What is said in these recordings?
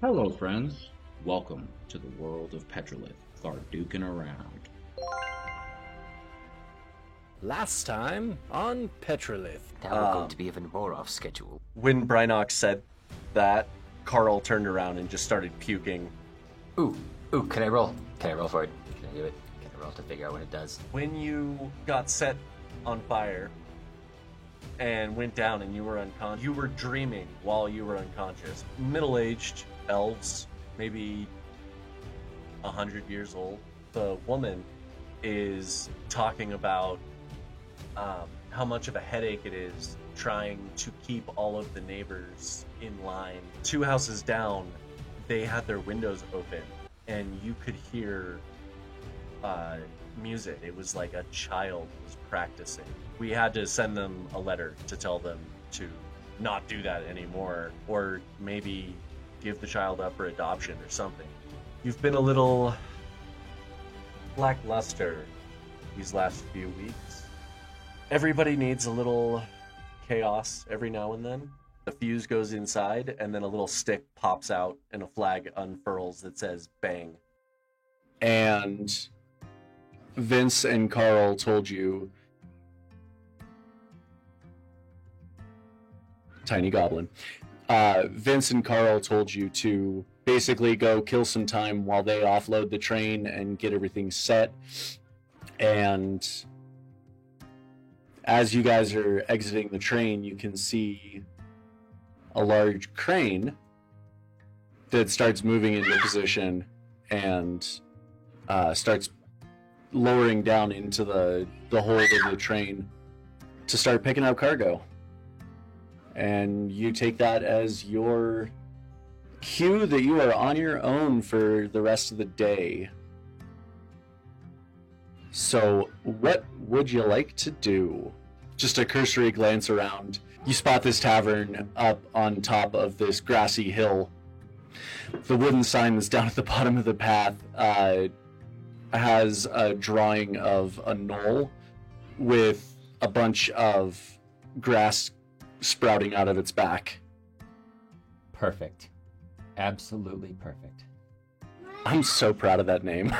Hello, friends. Welcome to the world of Petrolith, Thardukin around. Last time on Petrolith. Now we're going to be even more off schedule. When Brynox said that, Carl turned around and just started puking. Ooh, can I roll? Can I roll for it? Can I do it? Can I roll to figure out when it does? When you got set on fire and went down and you were unconscious, you were dreaming while you were unconscious. Middle-aged elves, maybe 100 years old. The woman is talking about how much of a headache it is trying to keep all of the neighbors in line. 2 houses down, they had their windows open, and you could hear music. It was like a child was practicing. We had to send them a letter to tell them to not do that anymore, or maybe give the child up for adoption or something. You've been a little lackluster these last few weeks. Everybody needs a little chaos every now and then. The fuse goes inside, and then a little stick pops out, and a flag unfurls that says "bang." And Vince and Carl told you, Tiny Goblin. Vince and Carl told you to basically go kill some time while they offload the train and get everything set. And as you guys are exiting the train, you can see a large crane that starts moving into position and starts lowering down into the hold of the train to start picking up cargo. And you take that as your cue that you are on your own for the rest of the day. So, what would you like to do? Just a cursory glance around. You spot this tavern up on top of this grassy hill. The wooden sign that's down at the bottom of the path has a drawing of a knoll with a bunch of grass sprouting out of its back. Perfect. Absolutely perfect. I'm so proud of that name.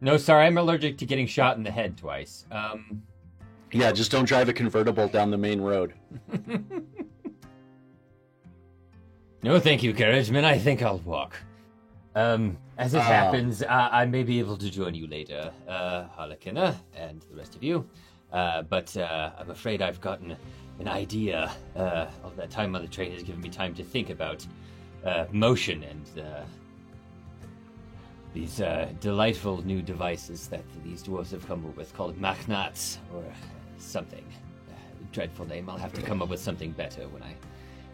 No, sorry, I'm allergic to getting shot in the head twice. Yeah, just don't drive a convertible down the main road. No, thank you, Carriageman. I think I'll walk. As it happens, I may be able to join you later, Harlequin, and the rest of you. But I'm afraid I've gotten an idea. All that time on the train has given me time to think about motion and these delightful new devices that these dwarves have come up with called Machnats, or something. Dreadful name. I'll have to come up with something better when I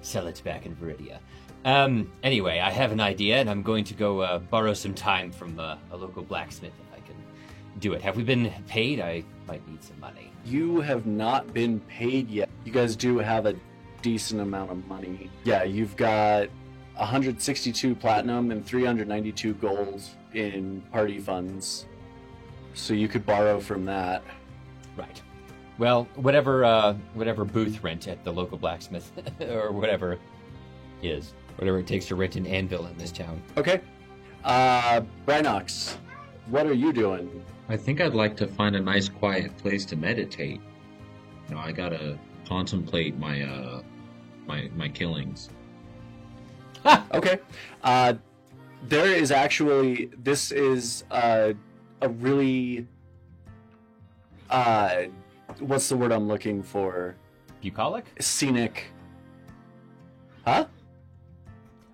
sell it back in Viridia. Anyway, I have an idea, and I'm going to go borrow some time from a local blacksmith if I can do it. Have we been paid? I might need some money. You have not been paid yet. You guys do have a decent amount of money. Yeah, you've got 162 platinum and 392 gold in party funds. So you could borrow from that. Right. Well, whatever booth rent at the local blacksmith, or whatever it takes to rent an anvil in this town. Okay. Brynox, what are you doing? I think I'd like to find a nice quiet place to meditate. I gotta contemplate my my killings. Okay. There is actually, this is a really, what's the word I'm looking for? Bucolic? Scenic. Huh?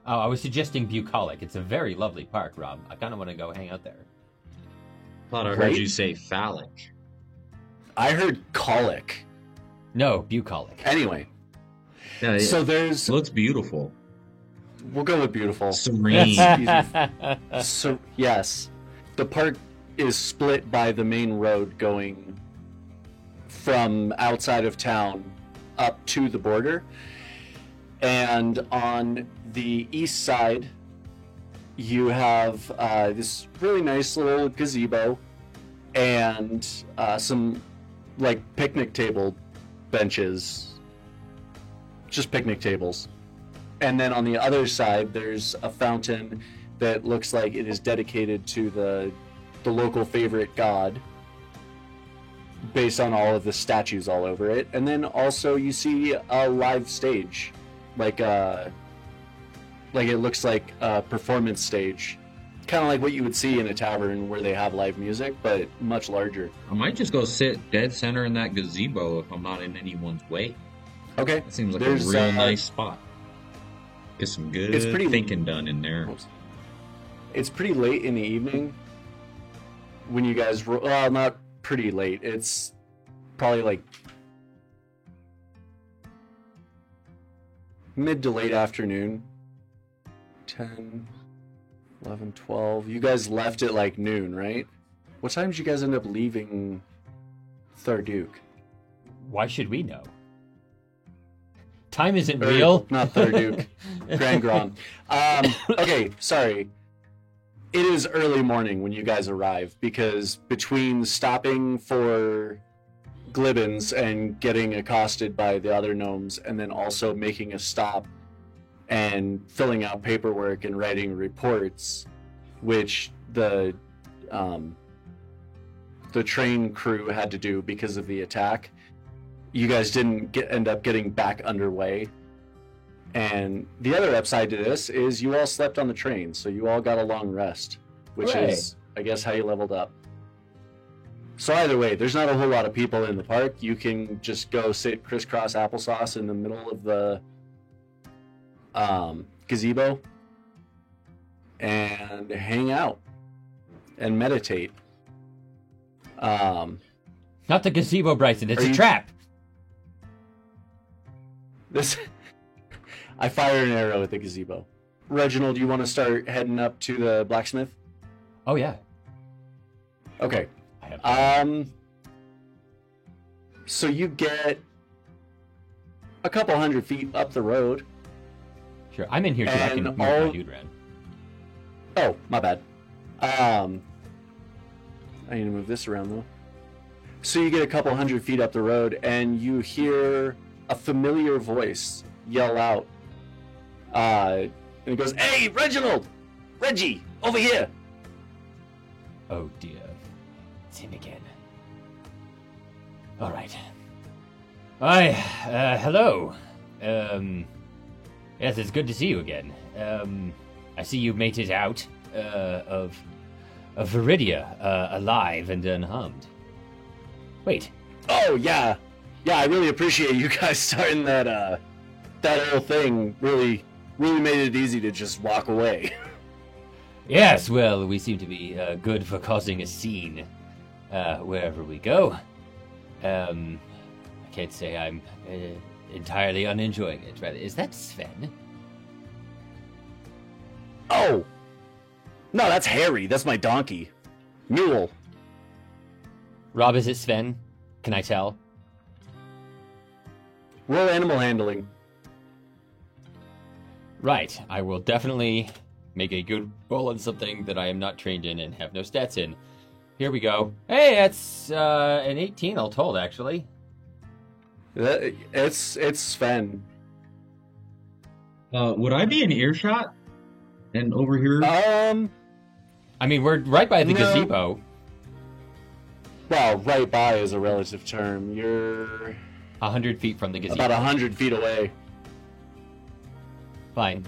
Oh, I was suggesting bucolic. It's a very lovely park, Rob. I kind of want to go hang out there. Thought I heard Right? you say phallic. I heard colic. No, bucolic. Anyway, Yeah, so there's, it looks beautiful. we'll go with beautiful. Serene. So, yes, the park is split by the main road going from outside of town up to the border. And on the east side, you have this really nice little gazebo and some like picnic table benches, just picnic tables. And then on the other side, there's a fountain that looks like it is dedicated to the local favorite god, based on all of the statues all over it. And then also you see a live stage, like it looks like a performance stage, kind of like what you would see in a tavern where they have live music, but much larger. I might just go sit dead center in that gazebo if I'm not in anyone's way. Okay. That seems like There's, a real nice spot. Get some good It's pretty- thinking done in there. It's pretty late in the evening when you guys well, not pretty late. It's probably like mid to late afternoon. 10, 11, 12. You guys left at like noon, right? What time did you guys end up leaving Tharduke? Why should we know? Time isn't Or, real. Not Tharduke. Grand Gron. Okay, sorry. It is early morning when you guys arrive, because between stopping for Glibbins and getting accosted by the other gnomes, and then also making a stop and filling out paperwork and writing reports, which the train crew had to do because of the attack, you guys didn't end up getting back underway. And the other upside to this is you all slept on the train, so you all got a long rest, which Hooray. is, I guess, how you leveled up. So either way, there's not a whole lot of people in the park. You can just go sit crisscross applesauce in the middle of the gazebo and hang out and meditate. Not the gazebo, Bryson. It's Are a you- trap. This, I fire an arrow at the gazebo. Reginald, you want to start heading up to the blacksmith? Oh yeah. Okay. I have. So you get a couple 100 feet up the road. Sure. I'm in here too. I can and move my all- dude around. Oh, my bad. I need to move this around though. So you get a couple 100 feet up the road, and you hear a familiar voice yell out. And it goes, "Hey, Reginald! Reggie, over here!" Oh dear. It's him again. Alright. Hi, hello. Yes, it's good to see you again. I see you made it out, of Viridia, alive and unharmed. Wait, Oh yeah, yeah. I really appreciate you guys starting that whole thing. Really made it easy to just walk away. yes, well, we seem to be, good for causing a scene, wherever we go. I can't say I'm, entirely unenjoying it, rather. Is that Sven? Oh, no, that's Harry. That's my donkey, Mule. Rob, is it Sven? Can I tell? Roll animal handling. Right, I will definitely make a good roll on something that I am not trained in and have no stats in. Here we go. Hey, that's an 18 all told, actually. It's Sven. Would I be in earshot? And over here? I mean, we're right by the No. gazebo. Well, right by is a relative term. You're 100 feet from the gazebo. about 100 feet away. Fine.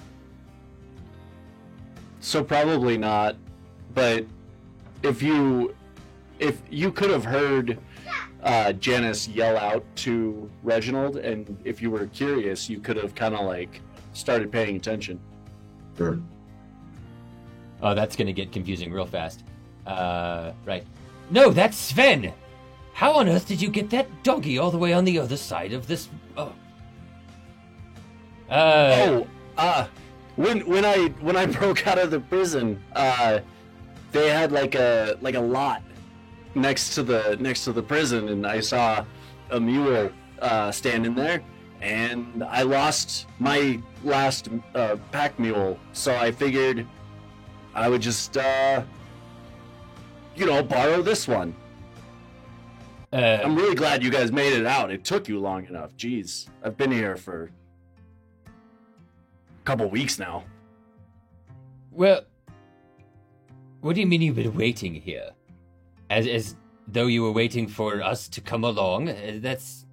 So probably not, but if you could have heard Janice yell out to Reginald, and if you were curious, you could have kind of like started paying attention. Sure. Oh, that's gonna get confusing real fast. Right. No, that's Sven! How on earth did you get that doggy all the way on the other side of this... Oh. When I broke out of the prison, they had like a lot next to the prison, and I saw a mule standing there, and I lost my last pack mule, so I figured I would just borrow this one. I'm really glad you guys made it out. It took you long enough. Jeez, I've been here for couple weeks now. Well, what do you mean you've been waiting here? As though you were waiting for us to come along? That's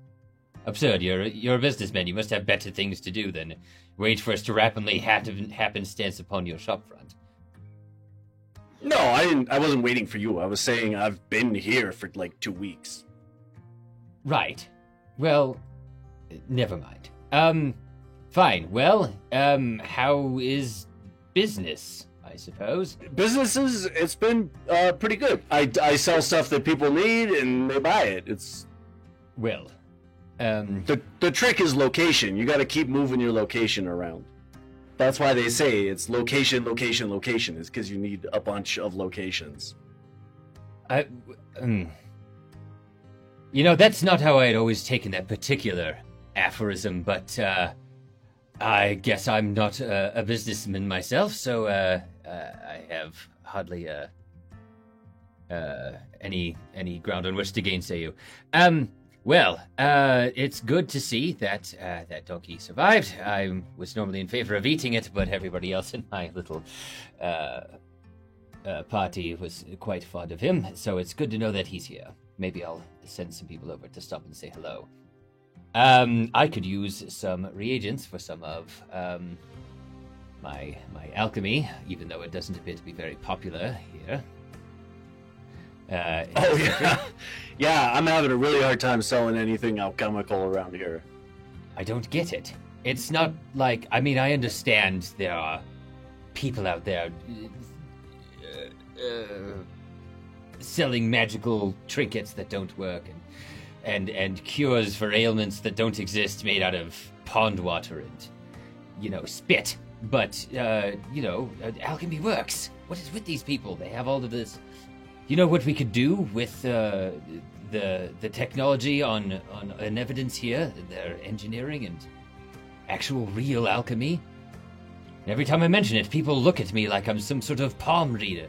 absurd. You're a businessman. You must have better things to do than wait for us to rapidly happenstance upon your shopfront. No, I wasn't waiting for you. I was saying I've been here for like 2 weeks. Right. Well, never mind. Fine. Well, how is business, I suppose? Businesses, it's been pretty good. I sell stuff that people need and they buy it. It's Well, the trick is location. You got to keep moving your location around. That's why they say it's location, location, location. Is because you need a bunch of locations. You know, that's not how I had always taken that particular aphorism, but, I guess I'm not a businessman myself, so, I have hardly, any ground on which to gainsay you. Well, it's good to see that, that donkey survived. I was normally in favor of eating it, but everybody else in my little, party was quite fond of him, so it's good to know that he's here. Maybe I'll send some people over to stop and say hello. I could use some reagents for some of, my alchemy, even though it doesn't appear to be very popular here. Oh, yeah. Yeah, I'm having a really hard time selling anything alchemical around here. I don't get it. It's not like, I mean, I understand there are people out there selling magical trinkets that don't work and cures for ailments that don't exist made out of pond water and, you know, spit. But, you know, alchemy works. What is with these people? They have all of this. You know what we could do with the technology on evidence here, their engineering and actual real alchemy? Every time I mention it, people look at me like I'm some sort of palm reader.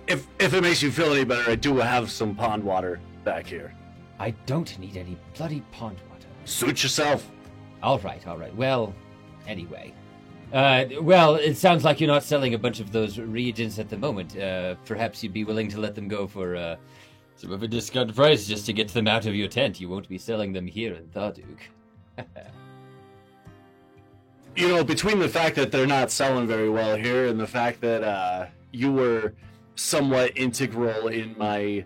If it makes you feel any better, I do have some pond water back here. I don't need any bloody pond water. Suit yourself. All right. Well, anyway. Well, it sounds like you're not selling a bunch of those reagents at the moment. Perhaps you'd be willing to let them go for some of a discount price just to get them out of your tent. You won't be selling them here in Tharduk. You know, between the fact that they're not selling very well here and the fact that you were somewhat integral in my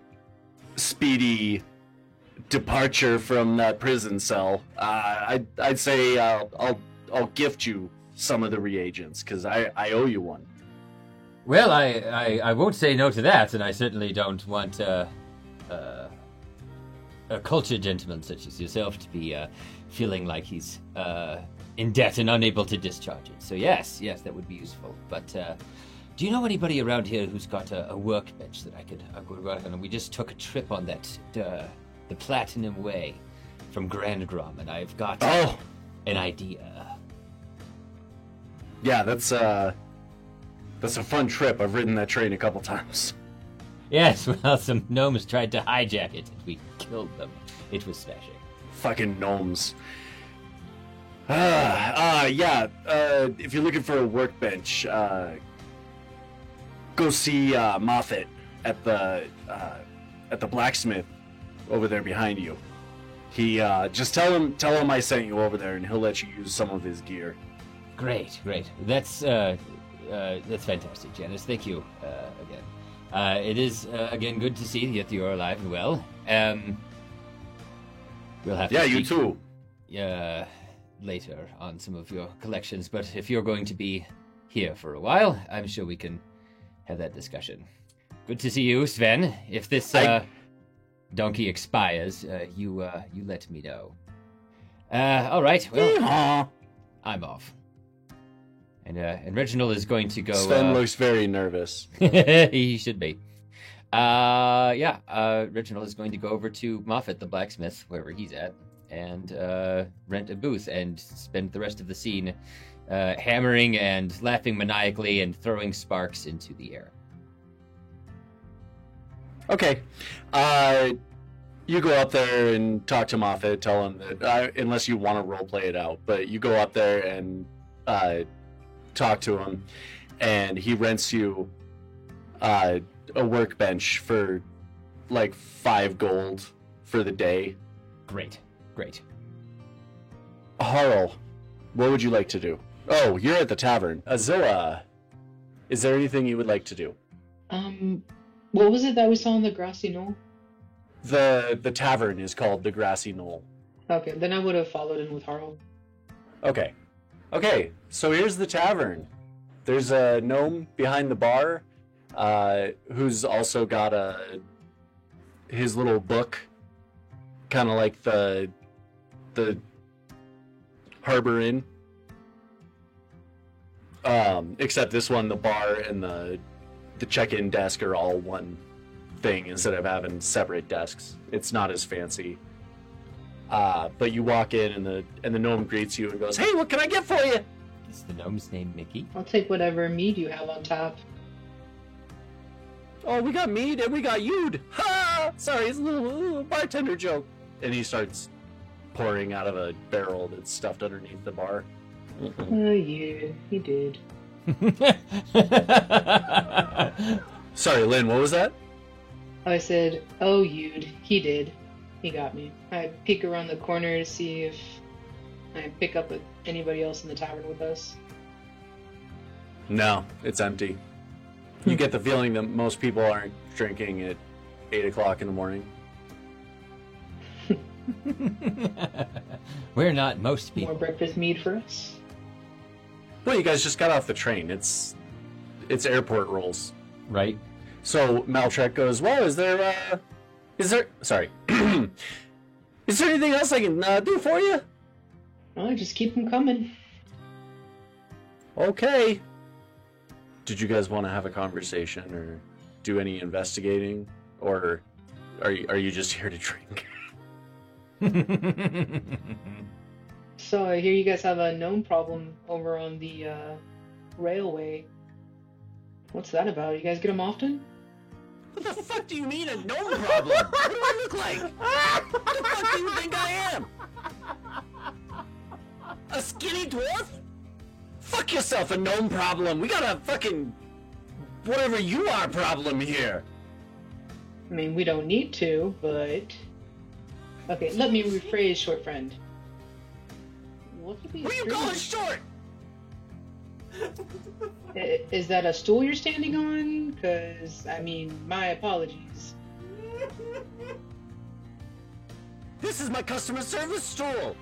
speedy departure from that prison cell, I'd say I'll gift you some of the reagents because I owe you one. Well, I won't say no to that, and I certainly don't want a cultured gentleman such as yourself to be feeling like he's in debt and unable to discharge it. So yes, that would be useful. But do you know anybody around here who's got a workbench that I could work on? We just took a trip on that the Platinum Way from Grand Grom, and I've got an idea. Yeah, that's a fun trip. I've ridden that train a couple times. Yes, well, some gnomes tried to hijack it, and we killed them. It was smashing. Fucking gnomes. Yeah. If you're looking for a workbench, go see Moffat at the blacksmith over there behind you. He just tell him I sent you over there, and he'll let you use some of his gear. Great. That's fantastic, Janice. Thank you again. It is again good to see that you're alive and well. We'll have to speak, you too. Later on some of your collections, but if you're going to be here for a while, I'm sure we can have that discussion. Good to see you, Sven. If this donkey expires, you let me know. All right. Well, I'm off. And Reginald is going to go... Sven looks very nervous. He should be. Reginald is going to go over to Moffat, the blacksmith, wherever he's at, and rent a booth and spend the rest of the scene hammering and laughing maniacally and throwing sparks into the air. Okay. You go up there and talk to Moffat, tell him that, unless you want to roleplay it out, but you go up there and talk to him, and he rents you a workbench for like 5 gold for the day. Great. Harl, what would you like to do? Oh, you're at the tavern. Azilla, is there anything you would like to do? What was it that we saw on the grassy knoll? The tavern is called the Grassy Knoll. Okay, then I would have followed in with Harl. Okay, so here's the tavern. There's a gnome behind the bar, who's also got his little book, kind of like the Harbor Inn. Except this one, the bar and the check-in desk are all one thing instead of having separate desks. It's not as fancy. But you walk in and the gnome greets you and goes, "Hey, what can I get for you?" Is the gnome's name Mickey? I'll take whatever mead you have on tap. "Oh, we got mead and we got you'd." Ha! Sorry, it's a little bartender joke. And he starts pouring out of a barrel that's stuffed underneath the bar. Oh, yeah, he did. Sorry, Lynn, what was that? I said, oh, he did. He got me. I peek around the corner to see if I pick up with anybody else in the tavern with us. No, it's empty. You get the feeling that most people aren't drinking at 8 o'clock in the morning. We're not most More people. breakfast mead for us. Well, you guys just got off the train. It's airport rules. Right? So Maltrek goes, "Well, is there sorry, is there anything else I can do for you?" Oh, just keep them coming. Okay. Did you guys want to have a conversation or do any investigating, or are you just here to drink? So I hear you guys have a gnome problem over on the railway. What's that about? You guys get them often? What the fuck do you mean a gnome problem? What do I look like? What the fuck do you think I am? A skinny dwarf? Fuck yourself, a gnome problem. We got a fucking whatever you are problem here. I mean, we don't need to, but... Okay, let me rephrase, short friend. What could be What are you calling short? Is that a stool you're standing on? Because, I mean, my apologies. This is my customer service stool.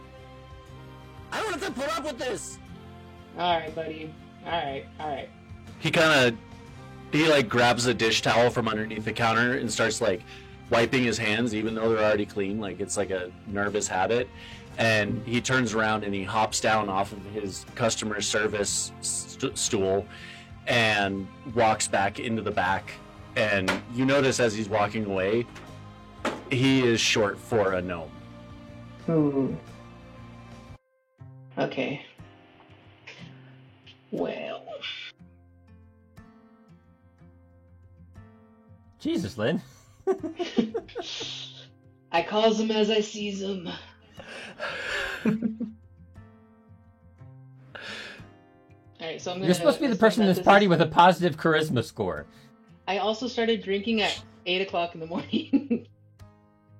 I don't have to put up with this. Alright, buddy. Alright. He grabs a dish towel from underneath the counter and starts wiping his hands, even though they're already clean. It's like a nervous habit. And he turns around and he hops down off of his customer service stool and walks back into the back. And you notice as he's walking away, he is short for a gnome. Ooh. Okay. Well. Jesus, Lynn. I calls them as I sees them. Alright, so I'm gonna... You're supposed to be the person in this party with a positive charisma score. I also started drinking at 8 o'clock in the morning.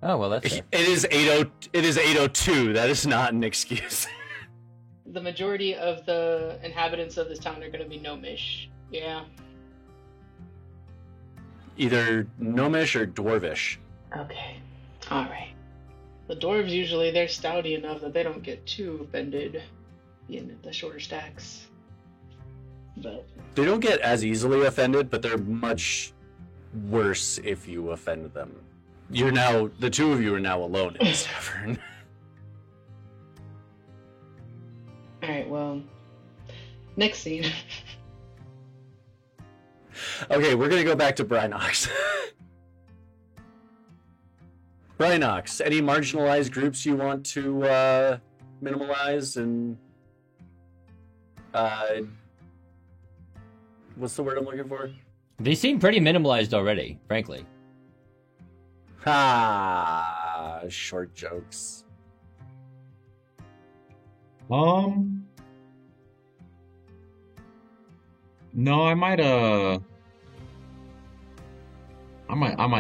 Oh, well, that's fair. It is 8:02. That is not an excuse. The majority of the inhabitants of this town are gonna be gnomish. Yeah. Either gnomish or dwarvish. Okay. Alright. The dwarves usually, they're stouty enough that they don't get too offended in the shorter stacks. But They don't get as easily offended, but they're much worse if you offend them. The two of you are now alone in this tavern. alright, well, next scene. Okay, we're gonna go back to Brynox. Brynox, any marginalized groups you want to minimalize and what's the word I'm looking for? They seem pretty minimalized already, frankly. Short jokes. No, I might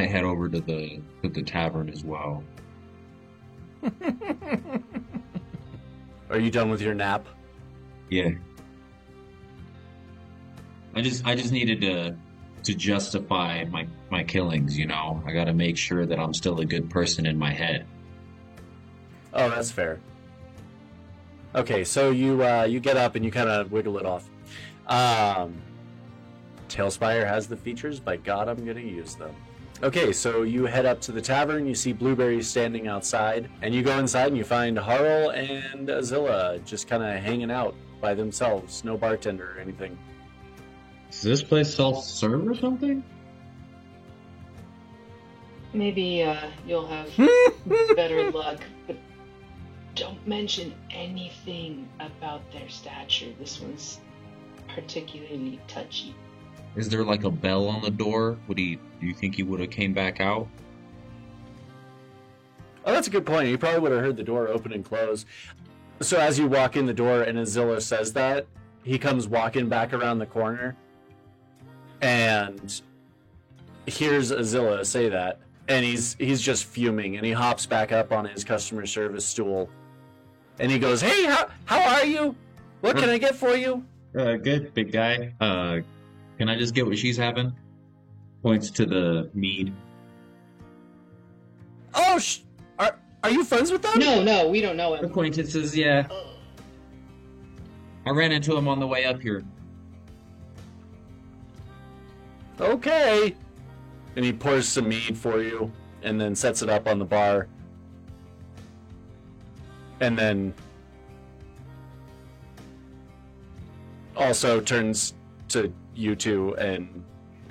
head over to the tavern as well. Are you done with your nap? Yeah. I just needed to justify my killings, you know. I got to make sure that I'm still a good person in my head. Oh, that's fair. Okay, so you get up and you kind of wiggle it off. Tailspire has the features. By God, I'm gonna use them. Okay, so you head up to the tavern. You see Blueberry standing outside, and you go inside and you find Harl and Azilla just kind of hanging out by themselves. No bartender or anything. Is this place self-serve or something? Maybe you'll have better luck, but don't mention anything about their stature. This one's particularly touchy. Is there like a bell on the door? Do you think he would have came back out? Oh, that's a good point. You probably would have heard the door open and close. So as you walk in the door and Azilla says that, he comes walking back around the corner and hears Azilla say that, and he's just fuming, and he hops back up on his customer service stool, and he goes, "Hey, how are you? What can I get for you?" Good, big guy. Can I just get what she's having? Points to the mead. Oh, are you friends with them? No, we don't know him. Acquaintances, yeah. I ran into him on the way up here. Okay. And he pours some mead for you, and then sets it up on the bar. And then also turns to you two and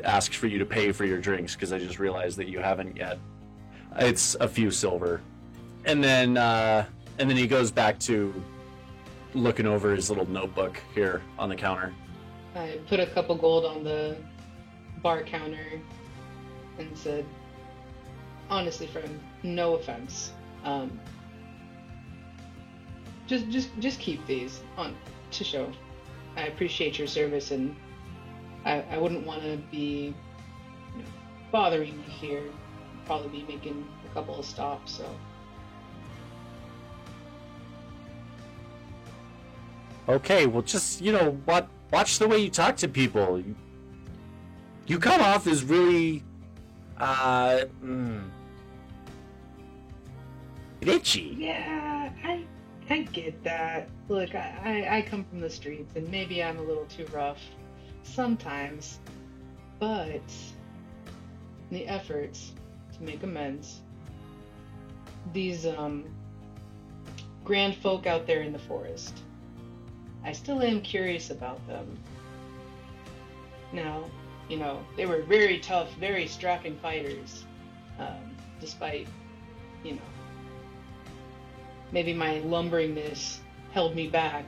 asks for you to pay for your drinks, because I just realized that you haven't yet. It's a few silver. And then he goes back to looking over his little notebook here on the counter. I put a couple gold on the bar counter and said, "Honestly, friend, no offense. Just keep these on to show. I appreciate your service, and I wouldn't want to be bothering you here. I'd probably be making a couple of stops, so." Okay, well, just, watch the way you talk to people. You come off as really, bitchy. Yeah, I get that. Look, I come from the streets, and maybe I'm a little too rough sometimes, but the efforts to make amends, these grand folk out there in the forest, I still am curious about them. Now, they were very tough, very strapping fighters, despite, maybe my lumberingness held me back,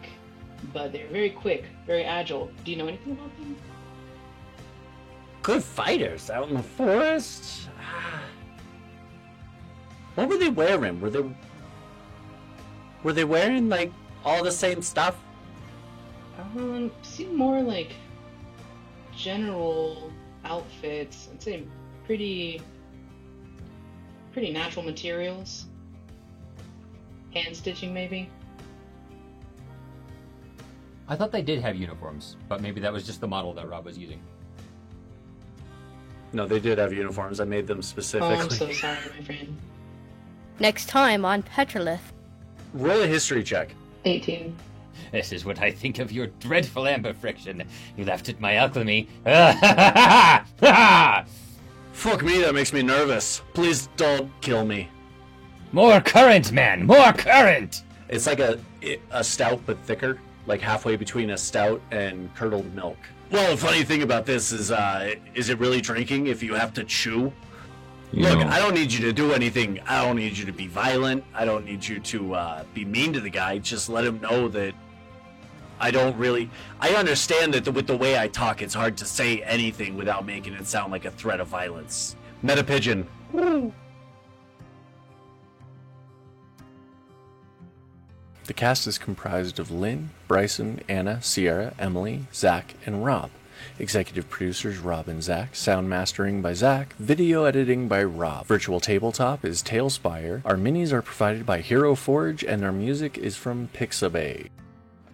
but they're very quick, very agile. Do you know anything about them? Good fighters out in the forest? What were they wearing? Were they wearing, like, all the same stuff? Seem more like general outfits. I'd say pretty natural materials. Hand stitching, maybe. I thought they did have uniforms, but maybe that was just the model that Rob was using. No, they did have uniforms. I made them specifically. Oh, I'm so sorry, my friend. Next time on Petrolith. Roll a history check. 18. This is what I think of your dreadful amber friction. You laughed at my alchemy. Fuck me, that makes me nervous. Please don't kill me. More current, man! More current! It's like a stout, but thicker. Like halfway between a stout and curdled milk. Well, the funny thing about this is it really drinking if you have to chew? Look, I don't need you to do anything. I don't need you to be violent. I don't need you to be mean to the guy. Just let him know that I understand that with the way I talk, it's hard to say anything without making it sound like a threat of violence. Meta Pigeon. The cast is comprised of Lynn, Bryson, Anna, Sierra, Emily, Zach, and Rob. Executive producers Rob and Zach. Sound mastering by Zach. Video editing by Rob. Virtual tabletop is Tailspire. Our minis are provided by Hero Forge, and our music is from Pixabay.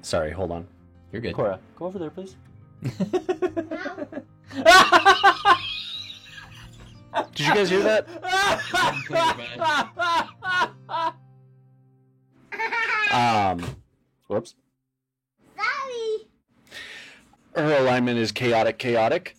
Sorry, hold on. You're good. Cora, go over there, please. Did you guys hear that? Whoops. Sorry. Her alignment is chaotic.